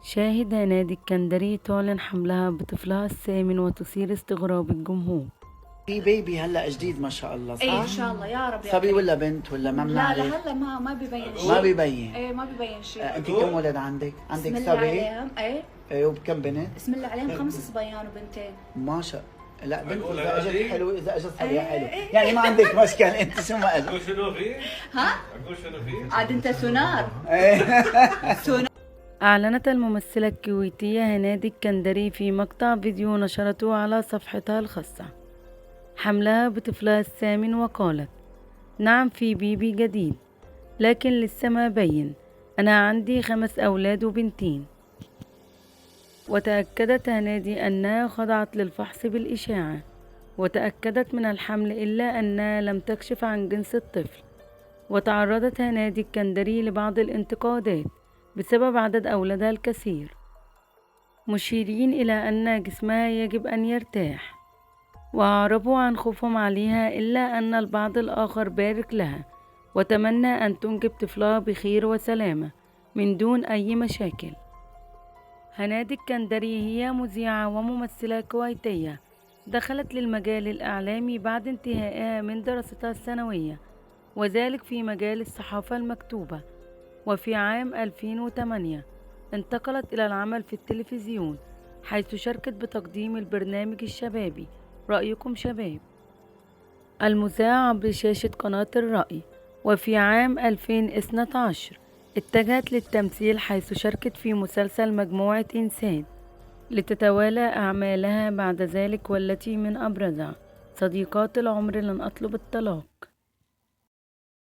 شاهد هنادي الكندري تعلن حملها بطفلها الثامن وتثير استغراب الجمهور. في بيبي هلا جديد ما شاء الله، صح؟ ايه ان شاء الله يا رب. صبي ولا بنت ولا ما لا بنعرف؟ هلا ما بيبين شيء. ما بيبين. ايه ما بيبين شيء. انت كم ولد عندك؟ عندك بسم الله صبي؟ عليهم. ايه وكم بنت؟ بسم الله عليهم 5 صبيان وبنتين. ما شاء. لا بنت اذا اجت هذه؟ حلو، اذا اجت صبي حلو، إيه. يعني ما عندك مشكل. انت شو ما اقول شنو فيه؟ ها؟ اقول شنو فيه؟ عاد انت سونار. سونار. أعلنت الممثلة الكويتية هنادي الكندري في مقطع فيديو نشرته على صفحتها الخاصة حملها بطفلها الثامن، وقالت: نعم في بيبي جديد، لكن لسه ما بين. أنا عندي 5 أولاد وبنتين. وتأكدت هنادي أنها خضعت للفحص بالإشاعة، وتأكدت من الحمل إلا أنها لم تكشف عن جنس الطفل. وتعرضت هنادي الكندري لبعض الانتقادات بسبب عدد أولادها الكثير، مشيرين إلى أن جسمها يجب أن يرتاح، وأعربوا عن خوفهم عليها، إلا أن البعض الآخر بارك لها وتمنى أن تنجب طفلها بخير وسلامة من دون أي مشاكل. هنادي الكندري هي مذيعة وممثلة كويتية دخلت للمجال الإعلامي بعد انتهائها من دراستها الثانوية، وذلك في مجال الصحافة المكتوبة. وفي عام 2008 انتقلت إلى العمل في التلفزيون، حيث شاركت بتقديم البرنامج الشبابي رأيكم شباب المذاع عبر شاشة قناة الرأي. وفي عام 2012 اتجهت للتمثيل، حيث شاركت في مسلسل مجموعة إنسان، لتتوالى أعمالها بعد ذلك، والتي من أبرزها صديقات العمر، لن أطلب الطلاق.